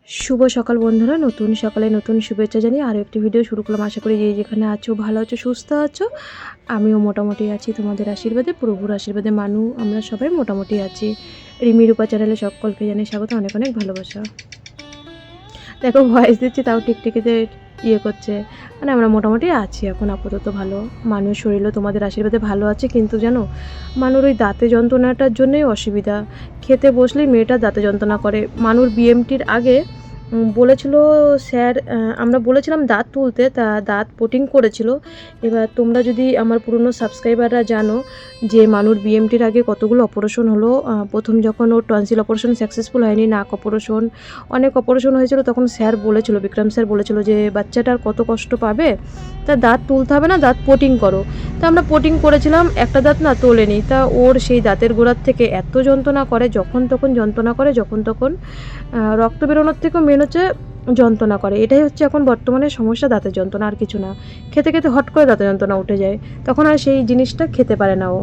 শুভ সকাল বন্ধুরা, নতুন সকালে নতুন শুভেচ্ছা জানিয়ে আরও একটি ভিডিও শুরু করলাম। আশা করি যে যেখানে আছো ভালো আছো, সুস্থ আছো। আমিও মোটামুটি আছি তোমাদের আশীর্বাদে, প্রভুর আশীর্বাদে। আমরা সবাই মোটামুটি আছি। রিমি রূপা চ্যানেলে সকলকে জানিয়ে স্বাগত, অনেক অনেক ভালোবাসা। দেখো ভয়েস দিচ্ছি তাও টিকটিকিতে করছে, মানে আমরা মোটামুটি আছি এখন আপাতত ভালো। মানুষ শরীরও তোমাদের আশীর্বাদে ভালো আছে, কিন্তু জানো মানুর ওই দাঁতে যন্ত্রণাটার জন্যই অসুবিধা। খেতে বসলেই মেয়েটা দাঁতে যন্ত্রণা করে। মানুর বিএমটির আগে বলেছিল স্যার, আমরা বলেছিলাম দাঁত তুলতে, তা দাঁত পোটিং করেছিল। এবার তোমরা যদি আমার পুরনো সাবস্ক্রাইবাররা জানো যে মানুর বিএমটির আগে কতগুলো অপারেশন হলো। প্রথম যখন ওর টনসিল অপারেশন সাকসেসফুল হয়নি, নাক অপারেশন, অনেক অপারেশন হয়েছিল, তখন স্যার বলেছিল, বিক্রম স্যার বলেছিল যে বাচ্চাটার কত কষ্ট পাবে, তা দাঁত তুলতে হবে না, দাঁত পোটিং করো। তা আমরা পোটিং করেছিলাম, একটা দাঁত না তোলেনি। তা ওর সেই দাঁতের গোড়ার থেকে এত যন্ত্রণা করে, যখন তখন যন্ত্রণা করে, যখন তখন রক্ত বেরোনোর থেকেও মেন হচ্ছে যন্ত্রণা করে। এটাই হচ্ছে এখন বর্তমানে সমস্যা, দাঁতের যন্ত্রণা, আর কিছু না। খেতে খেতে হট করে দাঁতের যন্ত্রণা উঠে যায়, তখন আর সেই জিনিসটা খেতে পারে না ও।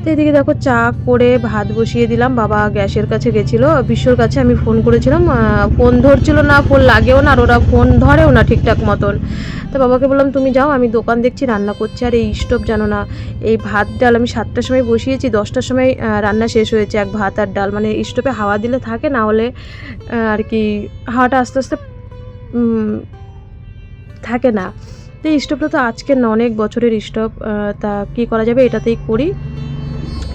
তো এদিকে দেখো চা করে ভাত বসিয়ে দিলাম। বাবা গ্যাসের কাছে গেছিলো, বিশ্বর কাছে আমি ফোন করেছিলাম, ফোন ধরছিল না, ফোন লাগেও না, আর ওরা ফোন ধরেও না ঠিকঠাক মতন। তো বাবাকে বললাম তুমি যাও, আমি দোকান দেখছি, রান্না করছি। আর এই স্টোভ জানো না, এই ভাত ডাল আমি 7টার সময় বসিয়েছি, 10টার সময় রান্না শেষ হয়েছে। এক ভাত আর ডাল, মানে স্টোভে হাওয়া দিলে থাকে, না হলে আর কি হাওয়াটা আস্তে আস্তে থাকে না। তো এই স্টোভটা তো আজকের না, অনেক বছরের স্টোভ। তা কী করা যাবে, এটাতেই করি।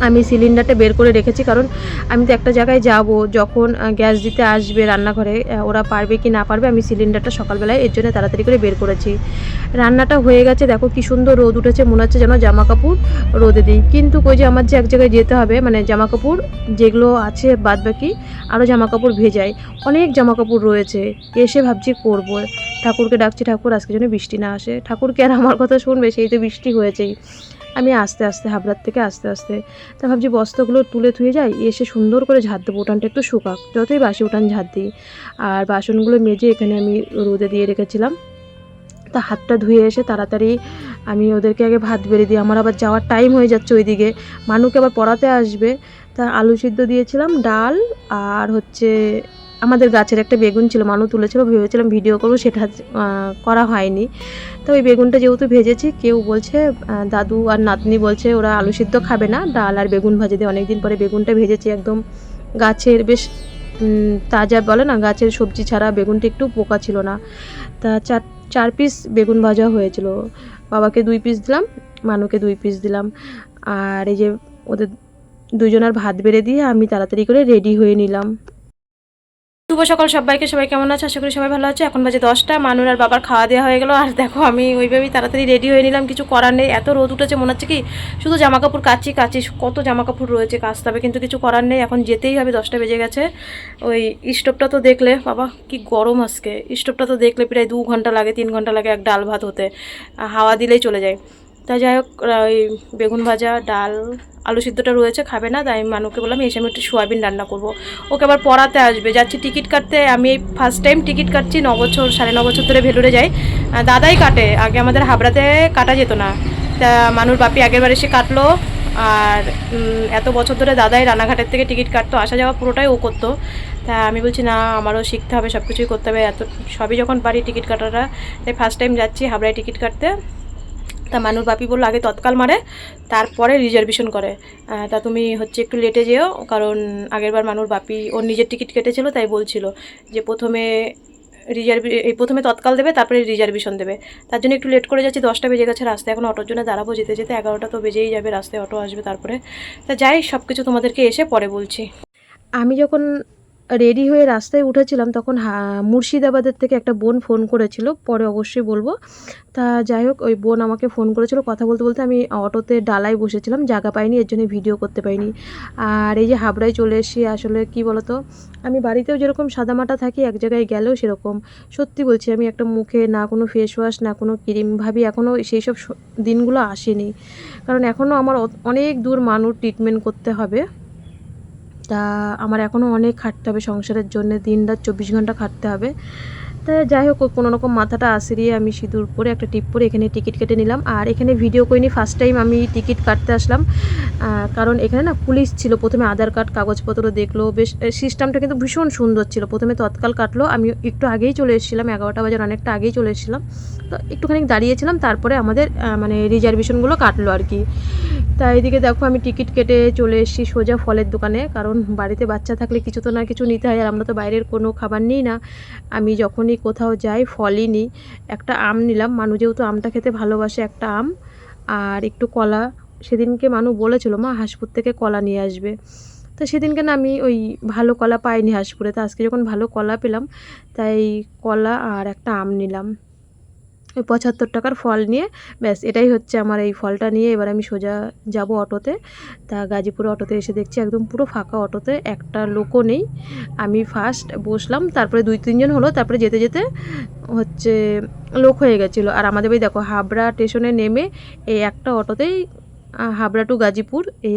আমি সিলিন্ডারটা বের করে রেখেছি, কারণ আমি তো একটা জায়গায় যাব, যখন গ্যাস দিতে আসবে রান্নাঘরে, ওরা পারবে কি না পারবে, আমি সিলিন্ডারটা সকালবেলায় এর জন্য তাড়াতাড়ি করে বের করেছি। রান্নাটা হয়ে গেছে, দেখো কি সুন্দর রোদ উঠেছে, মনে হচ্ছে যেন জামা কাপড় রোদে দিই। কিন্তু ওই যে আমার যে এক জায়গায় যেতে হবে, মানে জামা কাপড় যেগুলো আছে বাদ বাকি আরও জামা কাপড় ভেজাই, অনেক জামা কাপড় রয়েছে। এসে ভাবছি করব, ঠাকুরকে ডাকছি, ঠাকুর আজকে যেন বৃষ্টি না আসে। ঠাকুরকে আর আমার কথা শুনবে, সেই তো বৃষ্টি হয়েছেই। আমি আস্তে আস্তে হাবড়ার থেকে আস্তে আস্তে তা ভাবছি বস্তাগুলো তুলে থুয়ে যাই, এসে সুন্দর করে ঝাড় দেবো, উঠানটা একটু শুকাক, যতই বাসি উঠান ঝাড় দিই। আর বাসনগুলো মেজে এখানে আমি রোদে দিয়ে রেখেছিলাম। তা হাতটা ধুয়ে এসে তাড়াতাড়ি আমি ওদেরকে আগে ভাত বেড়ে দিই, আমার আবার যাওয়ার টাইম হয়ে যাচ্ছে ওইদিকে, মানুকে আবার পড়াতে আসবে। তা আলু সিদ্ধ দিয়েছিলাম, ডাল, আর হচ্ছে আমাদের গাছের একটা বেগুন ছিল, মানু তুলেছিল, ভেবেছিলাম ভিডিও করবো, সেটা করা হয়নি। তো ওই বেগুনটা যেহেতু ভেজেছি, কেউ বলছে, দাদু আর নাতনি বলছে ওরা আলু সিদ্ধ খাবে না, ডাল আর বেগুন ভাজে দিয়ে। অনেকদিন পরে বেগুনটা ভেজেছি, একদম গাছের বেশ তাজা বলে না, গাছের সবজি ছাড়া বেগুনটা একটু পোকা ছিল না। তা চার পিস বেগুন ভাজা হয়েছিল। বাবাকে 2 পিস দিলাম, মানুকে 2 পিস দিলাম। আর এই যে ওদের দুজনের ভাত বেড়ে দিয়ে আমি তাড়াতাড়ি করে রেডি হয়ে নিলাম। শুভ সকাল সবাইকে, সবাই কেমন আছে? আশা করি সবাই ভালো আছে। এখন বাজে 10টা, মানুর আর বাবার খাওয়া দেওয়া হয়ে গেল। আর দেখো আমি ওইভাবেই তাড়াতাড়ি রেডি হয়ে নিলাম, কিছু করার নেই, এত রোদ উঠেছে, মনে হচ্ছে কি শুধু জামা কাপড় কাচি, কত জামা কাপড় রয়েছে কাচতে হবে, কিন্তু কিছু করার নেই, এখন যেতেই হবে। 10টা বেজে গেছে। ওই স্টোভটা তো দেখলে, বাবা কি গরম আজকে, স্টোভটা তো দেখলে প্রায় 2 ঘন্টা লাগে, 3 ঘন্টা লাগে এক ডাল ভাত হতে, হাওয়া দিলেই চলে যায়। তা যাই হোক, ওই বেগুন ভাজা, ডাল, আলু সিদ্ধটা রয়েছে, খাবে না, তাই আমি মানুকে বললাম এসে আমি একটু সোয়াবিন রান্না করবো। ওকে আবার পড়াতে আসবে, যাচ্ছি টিকিট কাটতে। আমি এই ফার্স্ট টাইম টিকিট কাটছি, 9 বছর 9.5 বছর ধরে ভেলোরে যাই, দাদাই কাটে, আগে আমাদের হাবড়াতে কাটা যেত না। তা মানুর বাপি আগের বার এসে কাটলো, আর এত বছর ধরে দাদাই রানাঘাটের থেকে টিকিট কাটতো, আসা যাওয়া পুরোটাই ও করতো। তা আমি বলছি না, আমারও শিখতে হবে, সব কিছুই করতে হবে, এত সবই যখন পারি টিকিট কাটাটা, তাই ফার্স্ট টাইম যাচ্ছি হাবড়ায় টিকিট কাটতে। তা মানুর বাপি বললো আগে তৎকাল মারে, তারপরে রিজার্ভেশন করে। তা তুমি হচ্ছে একটু লেটে যেও, কারণ আগেরবার মানুর বাপি ওর নিজের টিকিট কেটেছিল, তাই বলছিল যে প্রথমে তৎকাল দেবে, তারপরে রিজার্ভেশন দেবে। তার জন্য একটু লেট করে যাচ্ছি, 10টা বেজে গেছে, রাস্তায় এখন অটোর জন্য দাঁড়াবো, যেতে যেতে 11টা তো বেজেই যাবে, রাস্তায় অটো আসবে তারপরে। তা যাই, সব কিছু তোমাদেরকে এসে পরে বলছি। আমি যখন রেডি হয়ে রাস্তায় উঠেছিলাম, তখন মুর্শিদাবাদের থেকে একটা বোন ফোন করেছিল, পরে অবশ্যই বলবো। তা যাই হোক, ওই বোন আমাকে ফোন করেছিল, কথা বলতে বলতে আমি অটোতে ডালায় বসেছিলাম, জায়গা পাইনি, এর জন্য ভিডিও করতে পারিনি। আর এই যে হাবড়ায় চলে এসেছি, আসলে কি বলতো, আমি বাড়িতেও যেরকম সাদামাটা থাকি, এক জায়গায় গেলেও সেরকম। সত্যি বলছি, আমি একটা মুখে না কোনো ফেস ওয়াশ, না কোনো ক্রিম, ভাবি এখনও সেই সব দিনগুলো আসেনি, কারণ এখনও আমার অনেক দূর মানুষ ট্রিটমেন্ট করতে হবে। তা আমার এখনও অনেক খাটতে হবে সংসারের জন্য, দিন রাত 24 ঘন্টা খাটতে হবে। তা যাই হোক, কোনো রকম মাথাটা আছড়িয়ে আমি সিঁদুর পরে একটা টিপ পরে এখানে টিকিট কেটে নিলাম। আর এখানে ভিডিও করিনি, ফার্স্ট টাইম আমি টিকিট কাটতে আসলাম। কারণ এখানে না পুলিশ ছিল, প্রথমে আধার কার্ড কাগজপত্র দেখলো, বেশ সিস্টেমটা কিন্তু ভীষণ সুন্দর ছিল। প্রথমে তৎকাল কাটলো, আমি একটু আগেই চলে এসেছিলাম, 11টা বাজার অনেকটা আগেই চলে এসেছিলাম। তো একটুখানি দাঁড়িয়েছিলাম, তারপরে আমাদের মানে রিজার্ভেশনগুলো কাটলো আর কি। তা এইদিকে দেখো আমি টিকিট কেটে চলে এসেছি সোজা ফলের দোকানে, কারণ বাড়িতে বাচ্চা থাকলে কিছু তো না কিছু নিতে হয়, আর আমরা তো বাইরের কোনো খাবার নিই না। আমি যখনই কোথাও যাই ফলই নিই। একটা আম নিলাম, মানু যেহেতু আমটা খেতে ভালোবাসে, একটা আম আর একটু কলা। সেদিনকে মানু বলেছিল মা হাঁসপুর থেকে কলা নিয়ে আসবে, তো সেদিনকে না আমি ওই ভালো কলা পাইনি হাঁসপুরে, তো আজকে যখন ভালো কলা পেলাম তাই কলা আর একটা আম নিলাম। ওই 75 টাকার ফল নিয়ে ব্যাস, এটাই হচ্ছে আমার। এই ফলটা নিয়ে এবার আমি সোজা যাব অটোতে। তা গাজীপুরে অটোতে এসে দেখছি একদম পুরো ফাঁকা, অটোতে একটা লোকও নেই। আমি ফার্স্ট বসলাম, তারপরে 2-3 জন হলো, তারপরে যেতে যেতে হচ্ছে লোক হয়ে গেছিলো। আর আমাদের ওই দেখো হাবড়া স্টেশনে নেমে এই একটা অটোতেই হাবড়া টু গাজীপুর, এই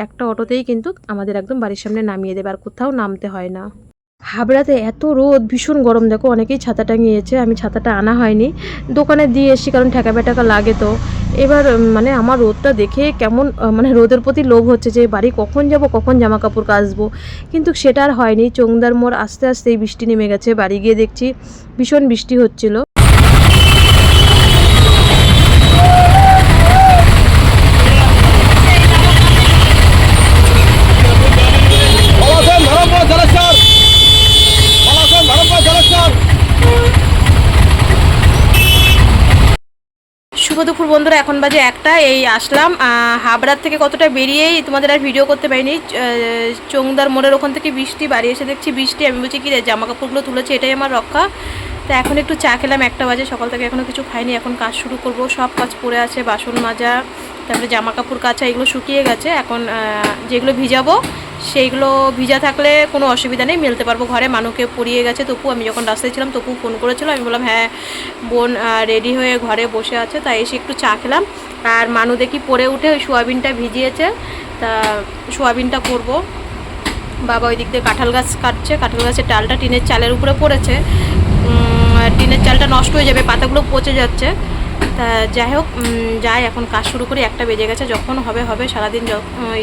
একটা অটোতেই কিন্তু আমাদের একদম বাড়ির সামনে নামিয়ে দেবে, আর কোথাও নামতে হয় না। হাবড়াতে এত রোদ, ভীষণ গরম। দেখো অনেকেই ছাতা টাঙিয়েছে, আমি ছাতাটা আনা হয়নি, দোকানে দিয়ে এসেছি, কারণ ঠেকা বেটাকা লাগে। তো এবার মানে আমার রোদটা দেখে কেমন মানে রোদের প্রতি লোভ হচ্ছে যে বাড়ি কখন যাব, কখন জামা কাপড় কাচবো, কিন্তু সেটা আর হয়নি। চোংদার মোড় আস্তে আস্তেই বৃষ্টি নেমে গেছে, বাড়ি গিয়ে দেখছি ভীষণ বৃষ্টি হচ্ছিল। শুভ দুপুর বন্ধুরা, এখন বাজে 1টা। এই আসলাম হাবড়ার থেকে, কতটা বেরিয়েই তোমাদের আর ভিডিও করতে পারিনি। চোংদার মোড়ের ওখান থেকে বৃষ্টি, বাড়ি এসে দেখছি বৃষ্টি। আমি বলছি কি রে, জামা কাপড়গুলো তুলেছি, এটাই আমার রক্ষা। তো এখন একটু চা খেলাম, 1টা বাজে, সকাল থেকে এখনও কিছু খাইনি। এখন কাজ শুরু করব, সব কাজ পড়ে আছে, বাসন মাজা, তারপরে জামা কাপড় কাচা, এগুলো শুকিয়ে গেছে। এখন যেগুলো ভিজাবো সেইগুলো ভিজা থাকলে কোনো অসুবিধা নেই, মেলতে পারবো ঘরে। মানুকে পরিয়ে গেছে তপু, আমি যখন রাস্তায় ছিলাম তপু ফোন করেছিল, আমি বললাম হ্যাঁ বোন রেডি হয়ে ঘরে বসে আছে। তাই এসে একটু চা খেলাম। আর মানু দেখি পরে উঠে ওই সোয়াবিনটা ভিজিয়েছে, তা সোয়াবিনটা করব। বাবা ওই দিক দিয়ে কাঁঠাল গাছ কাটছে, কাঁঠাল গাছের ডালটা টিনের চালের উপরে পড়েছে, টিনের চালটা নষ্ট হয়ে যাবে, পাতাগুলো পচে যাচ্ছে। তা যাই হোক, যাই এখন কাজ শুরু করি। 1টা বেজে গেছে, যখন হবে হবে, সারাদিন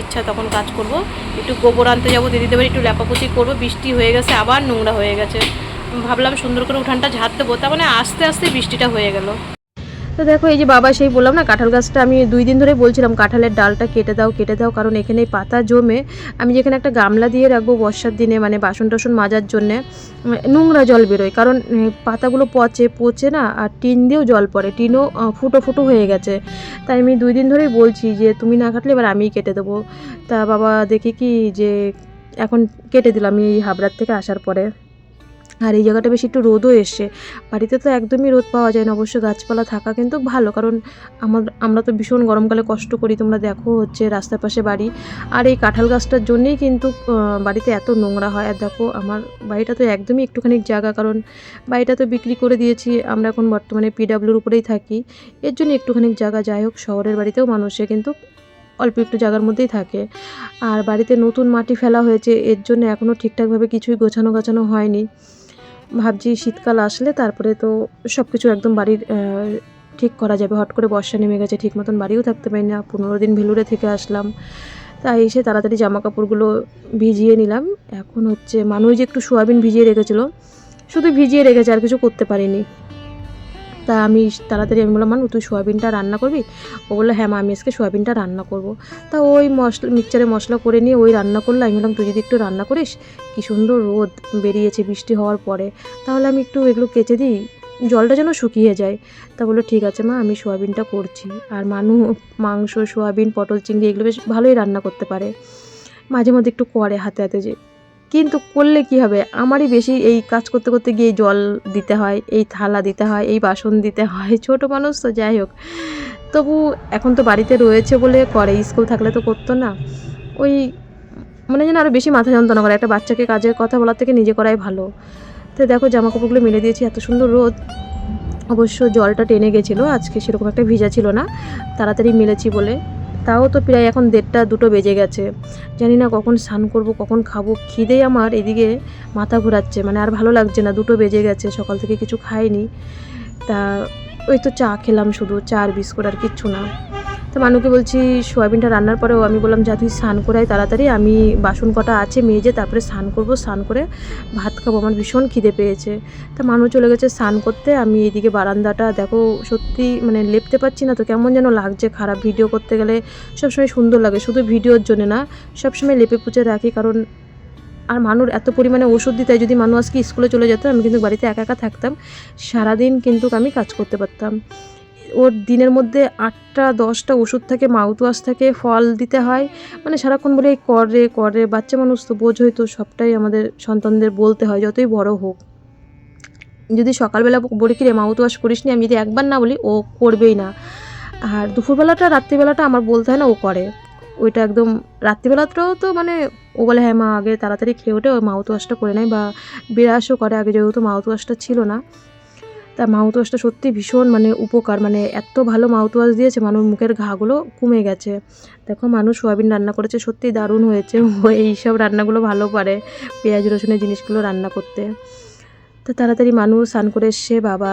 ইচ্ছা তখন কাজ করব। একটু গোবর আনতে যাবো দিদিদের বাড়ি, একটু ল্যাপাপুচি করবো। বৃষ্টি হয়ে গেছে, আবার নোংরা হয়ে গেছে। ভাবলাম সুন্দর করে উঠানটা ঝাড় দেবো, তার মানে আস্তে আস্তে বৃষ্টিটা হয়ে গেল। তো দেখো এই যে বাবা, সেই বললাম না কাঁঠাল গাছটা, আমি 2 দিন ধরে বলছিলাম কাঁঠালের ডালটা কেটে দাও কেটে দাও, কারণ এখানে পাতা জমে আমি যেখানে একটা গামলা দিয়ে রাখবো বর্ষার দিনে, মানে বাসন টাসন মাজার জন্যে, নোংরা জল বেরোয়, কারণ পাতাগুলো পচে না, আর টিন দিয়েও জল পড়ে, টিনও ফুটো ফুটো হয়ে গেছে। তাই আমি 2 দিন ধরেই বলছি যে তুমি না কাটলে এবার আমিই কেটে দেবো। তা বাবা দেখি কি যে এখন কেটে দিলাম আমি এই হাবড়ার থেকে আসার পরে। আর এই জায়গাটা বেশি একটু রোদও এসছে, বাড়িতে তো একদমই রোদ পাওয়া যায় না। অবশ্য গাছপালা থাকা কিন্তু ভালো, কারণ আমরা তো ভীষণ গরমকালে কষ্ট করি। তোমরা দেখো হচ্ছে রাস্তার পাশে বাড়ি, আর এই কাঁঠাল গাছটার জন্যেই কিন্তু বাড়িতে এত নোংরা হয়। আর দেখো আমার বাড়িটা তো একদমই একটুখানি জায়গা, কারণ বাড়িটা তো বিক্রি করে দিয়েছি, আমরা এখন বর্তমানে পিডাব্লিউর উপরেই থাকি, এর জন্য একটুখানি জায়গা। যাই হোক, শহরের বাড়িতেও মানুষে কিন্তু অল্প একটু জায়গার মধ্যেই থাকে। আর বাড়িতে নতুন মাটি ফেলা হয়েছে, এর জন্য এখনও ঠিকঠাকভাবে কিছুই গোছানো হয়নি। ভাবছি শীতকাল আসলে তারপরে তো সব কিছু একদম বাড়ির ঠিক করা যাবে। হট করে বর্ষা নেমে গেছে, ঠিক মতন বাড়িও থাকতে পারি না। 15 দিন ভেলুরে থেকে আসলাম, তাই এসে তাড়াতাড়ি জামা কাপড়গুলো ভিজিয়ে নিলাম। এখন হচ্ছে মানুষ যে একটু সোয়াবিন ভিজিয়ে রেখেছিলো, শুধু ভিজিয়ে রেখেছে, আর কিছু করতে পারিনি। তা আমি তাড়াতাড়ি আমি বললাম মানু তুই সোয়াবিনটা রান্না করবি? ও বললো হ্যাঁ মা আমি আজকে সোয়াবিনটা রান্না করব। তা ওই মিক্সচারে মশলা করে নিয়ে ওই রান্না করলো। আমি বললাম তুই যদি একটু রান্না করিস, কী সুন্দর রোদ বেরিয়েছে বৃষ্টি হওয়ার পরে, তাহলে আমি একটু এগুলো কেচে দিই, জলটা যেন শুকিয়ে যায়। তা বললো ঠিক আছে মা, আমি সোয়াবিনটা করছি। আর মানু মাংস, সোয়াবিন, পটল, চিংড়ি এগুলো বেশ ভালোই রান্না করতে পারে, মাঝে মধ্যে একটু করে হাতে হাতে যে, কিন্তু করলে কি হবে, আমারই বেশি এই কাজ করতে করতে গিয়ে জল দিতে হয়, এই থালা দিতে হয়, এই বাসন দিতে হয়, ছোট মানুষ তো। যাই হোক, তবু এখন তো বাড়িতে রয়েছে বলে করে, স্কুল থাকলে তো করতো না। ওই মানে যেন আরও বেশি মাথা যন্ত্রণা করে, একটা বাচ্চাকে কাজের কথা বলার থেকে নিজে করাই ভালো। তো দেখো জামা কাপড়গুলো মেলে দিয়েছি, এত সুন্দর রোদ। অবশ্য জলটা টেনে গেছিলো, আজকে সেরকম একটা ভিজা ছিল না, তাড়াতাড়ি মেলেছি বলে। তাও তো প্রায় এখন 1:30-2টো বেজে গেছে। জানি না কখন স্নান করব, কখন খাবো। খিদেই আমার এদিকে মাথা ঘোরাচ্ছে, মানে আর ভালো লাগছে না। 2টো বেজে গেছে, সকাল থেকে কিছু খাইনি। তা ওই তো চা খেলাম, শুধু চা আর বিস্কুট, আর কিচ্ছু না। তো মানুকে বলছি সোয়াবিনটা রান্নার পরেও আমি বললাম যা তুই স্নান করাই তাড়াতাড়ি, আমি বাসন কটা আছে মেজে তারপরে স্নান করবো, স্নান করে ভাত খাবো, আমার ভীষণ খিদে পেয়েছে। তা মানু চলে গেছে স্নান করতে। আমি এদিকে বারান্দাটা দেখো সত্যি মানে লেপতে পারছি না তো, কেমন যেন লাগছে খারাপ। ভিডিও করতে গেলে সবসময় সুন্দর লাগে, শুধু ভিডিওর জন্য না, সবসময় লেপে পুচে রাখি। কারণ আর মানুর এত পরিমাণে ওষুধ দিতে হয়, যদি মানুষ আজকে স্কুলে চলে যেত আমি কিন্তু বাড়িতে একা একা থাকতাম, সারাদিন কিন্তু আমি কাজ করতে পারতাম। ওর দিনের মধ্যে 8টা-10টা ওষুধ থাকে, মাউথওয়াশ থাকে, ফল দিতে হয়, মানে সারাক্ষণ বলে করে করে। বাচ্চা মানুষ তো বোঝই তো, সবটাই আমাদের সন্তানদের বলতে হয় যতই বড় হোক। যদি সকালবেলা বলি কি রে মাউথওয়াশ করিস নি, আমি যদি একবার না বলি ও করবেই না। আর দুপুরবেলাটা রাত্রিবেলাটা আমার বলতে হয় না, ও করে। ওইটা একদম রাত্রিবেলাটাও তো মানে ও বলে হ্যাঁ মা আগে তাড়াতাড়ি খেয়ে ওঠে, ও মাউথওয়াশটা করে নেয়, বা বিরাসও করে। আগে যেহেতু মাউথওয়াশটা ছিল না, তা মাউথওয়াশটা সত্যি ভীষণ মানে উপকার, মানে এত ভালো মাউথওয়াশ দিয়েছে, মানুষ মুখের ঘাগুলো কমে গেছে। দেখো মানুষ সোয়াবিন রান্না করেছে, সত্যি দারুণ হয়েছে। ও এইসব রান্নাগুলো ভালো পারে, পেঁয়াজ রসুনের জিনিসগুলো রান্না করতে। তো তাড়াতাড়ি মানুষ স্নান করে এসে বাবা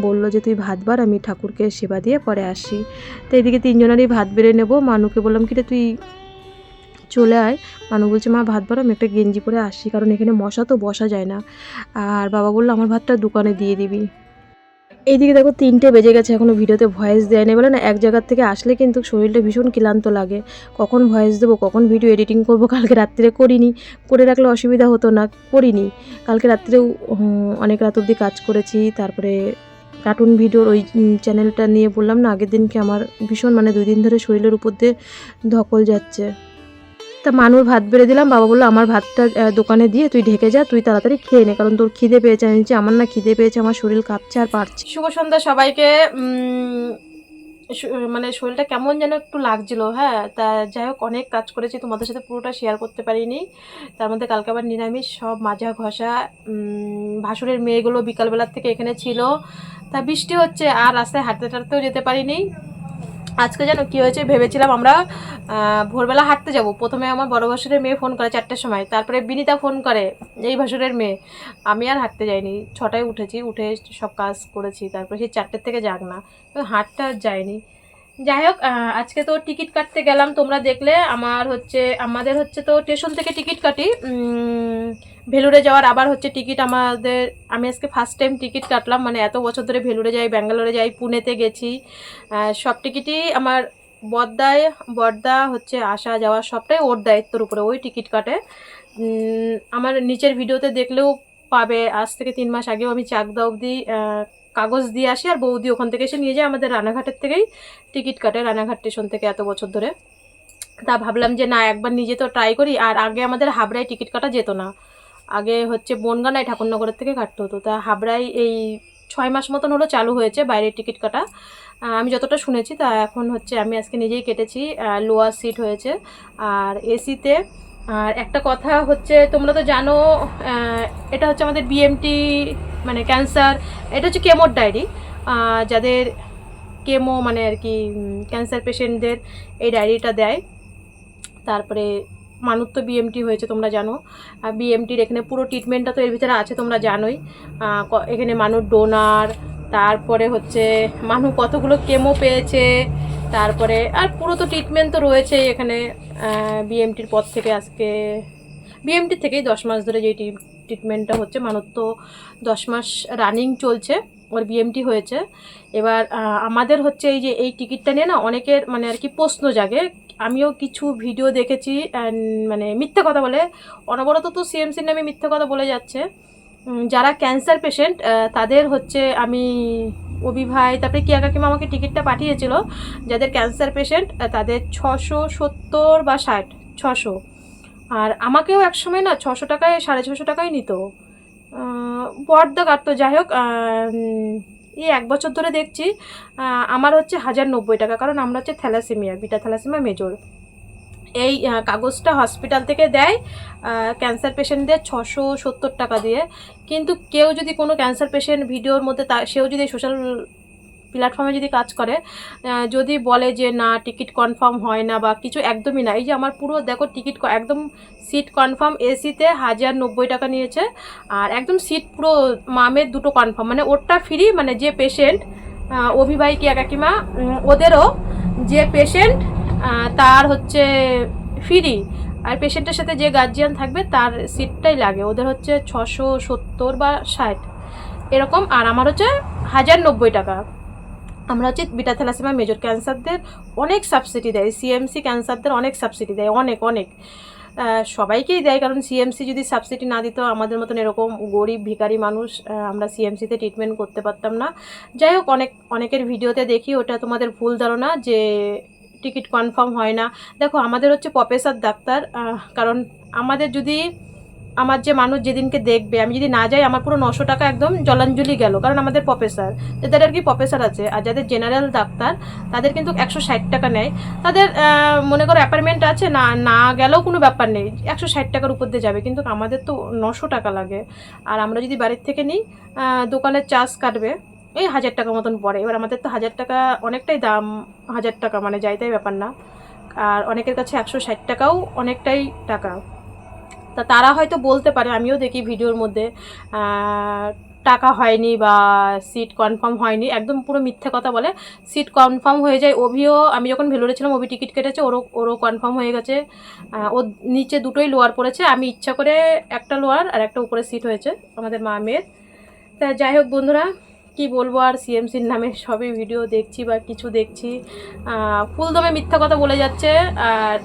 বললো যে তুই ভাত বাড়, আমি ঠাকুরকে সেবা দিয়ে পরে আসি। তো এদিকে 3জনেরই ভাত বেড়ে নেবো। মানুকে বললাম কি রে তুই চলে আয়। মানু বলছে মা ভাত বাড়ো, আমি একটা গেঞ্জি পরে আসি, কারণ এখানে মশা তো বসা যায় না। আর বাবা বললো আমার ভাতটা দোকানে দিয়ে দিবি। এইদিকে দেখো 3টে বেজে গেছে, এখনও ভিডিওতে ভয়েস দেয়নি। বলে না এক জায়গার থেকে আসলে কিন্তু শরীরটা ভীষণ ক্লান্ত লাগে, কখন ভয়েস দেবো, কখন ভিডিও এডিটিং করব। কালকে রাত্রে করিনি, করে রাখলে অসুবিধা হতো না, করিনি। কালকে রাত্রেও অনেক রাত অবধি কাজ করেছি। তারপরে কার্টুন ভিডিওর ওই চ্যানেলটা নিয়ে বললাম না আগের দিনকে, আমার ভীষণ মানে 2 দিন ধরে শরীরের উপর দিয়ে ধকল যাচ্ছে। তা মানুর ভাত বেড়ে দিলাম। বাবা বললো আমার ভাতটা দোকানে দিয়ে তুই ঢেকে যা, তুই তাড়াতাড়ি খেয়ে নে, কারণ তোর খিদে পেয়েছে। আমি বলছি আমার না খিদে পেয়েছে, আমার শরীর কাঁপছে আর পারছি। শুভ সন্ধ্যা সবাইকে। মানে শরীরটা কেমন যেন একটু লাগছিল। হ্যাঁ, তা যাই হোক অনেক কাজ করেছি, তোমাদের সাথে পুরোটা শেয়ার করতে পারিনি। তার মধ্যে কালকে আবার নিরামিষ, সব মাজা ঘষা। ভাসুরের মেয়েগুলো বিকালবেলার থেকে এখানে ছিল, তা বৃষ্টি হচ্ছে আর রাস্তায় হাঁটতে টাটতেও যেতে পারিনি। আজকে যেন কী হয়েছে, ভেবেছিলাম আমরা ভোরবেলা হাঁটতে যাব। প্রথমে আমার বড় ভাসুরের মেয়ে ফোন করে 4টার সময়, তারপরে বিনিতা ফোন করে, এই ভাসুরের মেয়ে। আমি আর হাঁটতে যাইনি, 6টায় উঠেছি, উঠে সব কাজ করেছি, তারপরে সেই 4টের থেকে যাক না, হাঁটতে আর যাইনি। যাই হোক আজকে তো টিকিট কাটতে গেলাম, তোমরা দেখলে। আমাদের হচ্ছে তো স্টেশন থেকে টিকিট কাটি, ভেলুরে যাওয়ার আবার হচ্ছে টিকিট আমাদের। আমি আজকে ফার্স্ট টাইম টিকিট কাটলাম, মানে এত বছর ধরে ভেলুরে যাই, ব্যাঙ্গালোরে যাই, পুনেতে গেছি, সব টিকিটই আমার বর্দা হচ্ছে আসা যাওয়া সবটাই ওর দায়িত্বের উপরে, ওই টিকিট কাটে। আমার নিচের ভিডিওতে দেখলেও পাবে, আজ থেকে 3 মাস আগেও আমি চাকদা অবধি কাগজ দিয়ে আসি, আর বৌদি ওখান থেকে এসে নিয়ে যায়, আমাদের রানাঘাটের থেকেই টিকিট কাটে, রানাঘাট স্টেশন থেকে এত বছর ধরে। তা ভাবলাম যে না একবার নিজে তো ট্রাই করি। আর আগে আমাদের হাবড়ায় টিকিট কাটা যেত না, আগে হচ্ছে বনগাঁনায় ঠাকুরনগরের থেকে কাটতে হতো। তা হাবড়ায় এই 6 মাস মতন হলো চালু হয়েছে বাইরের টিকিট কাটা, আমি যতটা শুনেছি। তা এখন হচ্ছে আমি আজকে নিজেই কেটেছি, লোয়ার সিট হয়েছে আর এসিতে। আর একটা কথা হচ্ছে, তোমরা তো জানো এটা হচ্ছে আমাদের বিএমটি, মানে ক্যান্সার, এটা হচ্ছে কেমোর ডায়েরি। যাদের কেমো মানে আর কি ক্যান্সার পেশেন্টদের এই ডায়েরিটা দেয়। তারপরে মানুষ তো বিএমটি হয়েছে তোমরা জানো, বিএমটির এখানে পুরো ট্রিটমেন্টটা তো এর ভিতরে আছে, তোমরা জানোই। এখানে মানুষ ডোনার, তারপরে হচ্ছে মানুষ কতগুলো কেমো পেয়েছে, তারপরে আর পুরো তো ট্রিটমেন্ট তো রয়েছে এখানে। বিএমটির পর থেকে আজকে বিএমটি থেকেই 10 মাস ধরে যেই ট্রিটমেন্টটা হচ্ছে, মানুষ তো 10 মাস রানিং চলছে, ওর বিএমটি হয়েছে। এবার আমাদের হচ্ছে এই যে এই টিকিটটা নিয়ে না অনেকের মানে আর কি প্রশ্ন জাগে। আমিও কিছু ভিডিও দেখেছি, মানে মিথ্যা কথা বলে, অনবরত তো সিএমসির নামে মিথ্যা কথা বলে যাচ্ছে। যারা ক্যান্সার পেশেন্ট তাদের হচ্ছে আমি অভিভাই, তারপরে কিয়া কাকিমা আমাকে টিকিটটা পাঠিয়েছিল, যাদের ক্যান্সার পেশেন্ট তাদের 670 বা 60, 600। আর আমাকেও একসময় না 600 টাকায় 650 টাকায় নিত, বড্ড কাটতো। যাই হোক এই 1 বছর ধরে দেখছি আমার হচ্ছে 1090 টাকা, কারণ আমরা হচ্ছে থ্যালাসেমিয়া, বিটা থ্যালাসেমিয়া মেজর। এই কাগজটা হসপিটাল থেকে দেয় ক্যান্সার পেশেন্টদের 670 টাকা দিয়ে। কিন্তু কেউ যদি কোনো ক্যান্সার পেশেন্ট ভিডিওর মধ্যে সেও যদি সোশ্যাল প্ল্যাটফর্মে যদি কাজ করে, যদি বলে যে না টিকিট কনফার্ম হয় না বা কিছু, একদমই না। এই যে আমার পুরো দেখো টিকিট একদম সিট কনফার্ম, এসিতে 1090 টাকা নিয়েছে, আর একদম সিট পুরো মামের দুটো কনফার্ম, মানে ওরটা ফ্রি, মানে যে পেশেন্ট অভিভাবক কাকিমা ওদেরও যে পেশেন্ট তার হচ্ছে ফ্রি, আর পেশেন্টের সাথে যে গার্জিয়ান থাকবে তার সিটটাই লাগে, ওদের হচ্ছে 670 বা 60 এরকম, আর আমার হচ্ছে 1090 টাকা। আমরা হচ্ছে বিটা থ্যালাসেমিয়া মেজর ক্যান্সারদের অনেক সাবসিডি দেয়, সিএমসি ক্যান্সারদের অনেক সাবসিডি দেয়, অনেক অনেক সবাইকেই দেয়, কারণ সিএমসি যদি সাবসিডি না দিত আমাদের মতন এরকম গরিব ভিখারি মানুষ আমরা সিএমসিতে ট্রিটমেন্ট করতে পারতাম না। যাই হোক, অনেকের ভিডিওতে দেখি ওটা তোমাদের ভুল ধারণা যে টিকিট কনফার্ম হয় না। দেখো আমাদের হচ্ছে প্রফেসর ডাক্তার, কারণ আমাদের যদি আমার যে মানুষ যেদিনকে দেখবে, আমি যদি না যাই আমার পুরো 900 টাকা একদম জলাঞ্জলি গেল, কারণ আমাদের প্রফেসর, যাদের আর কি প্রফেসর আছে, আর যাদের জেনারেল ডাক্তার তাদের কিন্তু 160 টাকা নেয়। তাদের মনে করো অ্যাপয়েন্টমেন্ট আছে, না না গেলেও কোনো ব্যাপার নেই, 160 টাকার উপর দিয়ে যাবে, কিন্তু আমাদের তো 900 টাকা লাগে। আর আমরা যদি বাড়ির থেকে নিই, দোকানের চার্জ কাটবে এই 1000 টাকা মতন পড়ে। এবার আমাদের তো 1000 টাকা অনেকটাই দাম, 1000 টাকা মানে যাইতাই ব্যাপার না, আর অনেকের কাছে 160 টাকাও অনেকটাই টাকা। তা তারা হয়তো বলতে পারে, আমিও দেখি ভিডিওর মধ্যে টাকা হয়নি বা সিট কনফার্ম হয়নি, একদম পুরো মিথ্যে কথা বলে। সিট কনফার্ম হয়ে যায়। অভিও, আমি যখন ভেলোরে ছিলাম অভি টিকিট কেটেছে, ওরও কনফার্ম হয়ে গেছে, ওর নিচে দুটোই লোয়ার পড়েছে, আমি ইচ্ছা করে একটা লোয়ার আর একটা উপরে সিট হয়েছে আমাদের মা মেয়ের। তা যাই হোক বন্ধুরা, কি বলবো আর, সিএমসির নামে সবই ভিডিও দেখছি বা কিছু দেখছি, ফুলদমে মিথ্যা কথা বলে যাচ্ছে, আর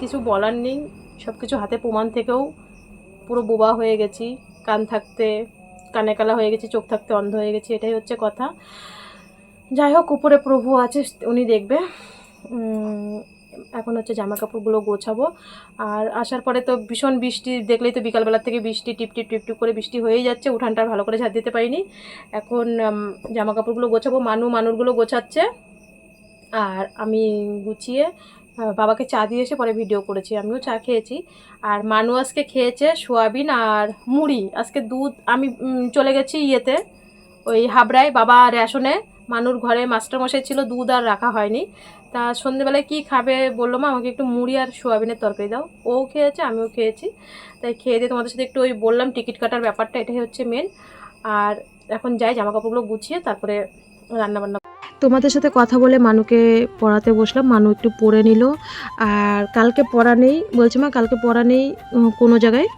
কিছু বলার নেই। সব কিছু হাতে প্রমাণ থেকেও পুরো বোবা হয়ে গেছি, কান থাকতে কানে কালা হয়ে গেছি, চোখ থাকতে অন্ধ হয়ে গেছি, এটাই হচ্ছে কথা। যাই হোক, উপরে প্রভু আছে, উনি দেখবে। এখন হচ্ছে জামা কাপড়গুলো গোছাবো, আর আসার পরে তো ভীষণ বৃষ্টি, দেখলেই তো বিকালবেলার থেকে বৃষ্টি, টিপ টিপ টিপ টিপ করে বৃষ্টি হয়েই যাচ্ছে, উঠানটা ভালো করে ঝাড় দিতে পারিনি। এখন জামা কাপড়গুলো গোছাবো, মানুরগুলো গোছাচ্ছে, আর আমি গুছিয়ে বাবাকে চা দিয়ে এসে পরে ভিডিও করেছি, আমিও চা খেয়েছি। আর মানু আজকে খেয়েছে সোয়াবিন আর মুড়ি, আজকে দুধ, আমি চলে গেছি ইয়েতে ওই হাবড়ায় বাবা রেশনে, মানুর ঘরে মাস্টারমশাই ছিল, দুধ আর রাখা হয়নি। তা সন্ধ্যেবেলায় কি খাবে বললো, মা আমাকে একটু মুড়ি আর সোয়াবিনের তরকারি দাও, ও খেয়েছে আমিও খেয়েছি। তাই খেয়ে দিয়ে তোমাদের সাথে একটু ওই বললাম টিকিট কাটার ব্যাপারটা, এটাই হচ্ছে মেন। আর এখন যাই জামা কাপড়গুলো গুছিয়ে তারপরে রান্নাবান্না। তোমাদের সাথে কথা বলে মানুকে পড়াতে বসলাম, মানু একটু পড়ে নিল। আর কালকে পড়া নেই বলছে, মা কালকে পড়া নেই কোনো জায়গায়,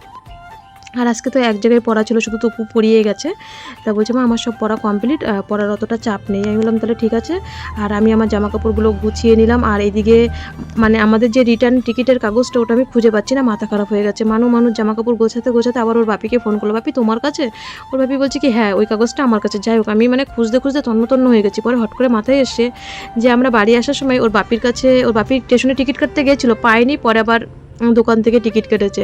আর আজকে তো এক জায়গায় পড়া ছিল, শুধু তপু পড়িয়ে গেছে। তা বলছে মা আমার সব পড়া কমপ্লিট, পড়ার অতটা চাপ নেই। আমি বললাম তাহলে ঠিক আছে। আর আমি আমার জামা কাপড়গুলো গুছিয়ে নিলাম, আর এইদিকে মানে আমাদের যে রিটার্ন টিকিটের কাগজটা ওটা আমি খুঁজে পাচ্ছি না, মাথা খারাপ হয়ে গেছে। মানুষ জামা কাপড় গোছাতে গোছাতে আবার ওর বাপিকে ফোন করলো, বাপি তোমার কাছে? ওর বাপি বলছে কি হ্যাঁ ওই কাগজটা আমার কাছে। যাই হোক, আমি মানে খুঁজতে খুঁজতে তন্ন হয়ে গেছি। পরে হট করে মাথায় এসে যে আমরা বাড়ি আসার সময় ওর বাপির কাছে, ওর বাপির স্টেশনে টিকিট কাটতে গিয়েছিলো, পায়নি, পরে আবার দোকান থেকে টিকিট কেটেছে।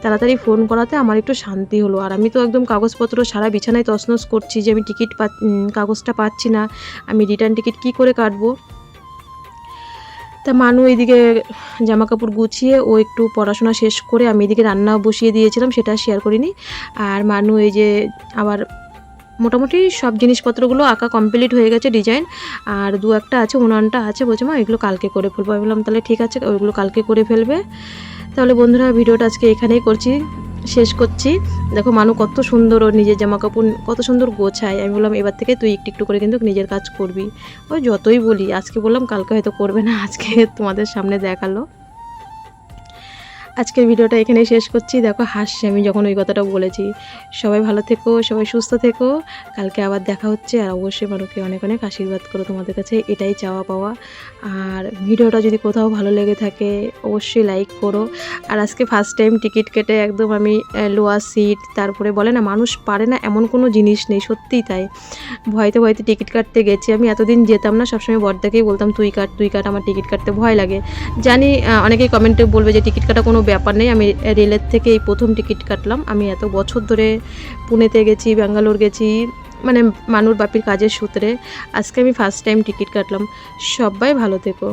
তাড়াতাড়ি ফোন করাতে আমার একটু শান্তি হলো। আর আমি তো একদম কাগজপত্র সারা বিছানায় তছনছ করছি যে আমি কাগজটা পাচ্ছি না, আমি রিটার্ন টিকিট কি করে কাটবো। তা মানু এইদিকে জামা কাপড় গুছিয়ে ও একটু পড়াশোনা শেষ করে, আমি এদিকে রান্না বসিয়ে দিয়েছিলাম, সেটা শেয়ার করিনি। আর মানু এই যে আবার মোটামুটি সব জিনিসপত্রগুলো আঁকা কমপ্লিট হয়ে গেছে, ডিজাইন আর দু একটা আছে, উনানটা আছে, বলছে মা এগুলো কালকে করে ফেলবো। আমি বললাম তাহলে ঠিক আছে, ওইগুলো কালকে করে ফেলবে। তাহলে বন্ধুরা ভিডিওটা আজকে এখানেই শেষ করছি। দেখো মানু কত সুন্দর ওর নিজের জামা কাপড় কত সুন্দর গোছায়। আমি বললাম এবার থেকে তুই একটু একটু করে কিন্তু নিজের কাজ করবি। ওই যতই বলি, আজকে বললাম কালকে হয়তো করবে না, আজকে তোমাদের সামনে দেখালো। আজকের ভিডিওটা এখানেই শেষ করছি। দেখো হাসছি আমি যখন ওই কথাটা বলেছি। সবাই ভালো থেকো, সবাই সুস্থ থেকো, কালকে আবার দেখা হচ্ছে। আর অবশ্যই মানুষকে অনেক অনেক আশীর্বাদ করো, তোমাদের কাছে এটাই চাওয়া পাওয়া। আর ভিডিওটা যদি কোথাও ভালো লেগে থাকে অবশ্যই লাইক করো। আর আজকে ফার্স্ট টাইম টিকিট কেটে একদম আমি লোয়ার সিট, তারপরে বলে না মানুষ পারে না এমন কোনো জিনিস নেই, সত্যিই তাই। ভয়তে টিকিট কাটতে গেছি। আমি এতদিন যেতাম না, সবসময় বড়দাকেই বলতাম তুই কাট, আমার টিকিট কাটতে ভয় লাগে। জানি অনেকেই কমেন্টে বলবে যে টিকিট কাটা কোনো ব্যাপার নেই, আমি রেলের থেকে এই প্রথম টিকিট কাটলাম। আমি এত বছর ধরে পুনেতে গেছি, ব্যাঙ্গালোর গেছি, মানে মানুর বাপির কাজের সূত্রে। আজকে আমি ফার্স্ট টাইম টিকিট কাটলাম। সবাই ভালো থেকো।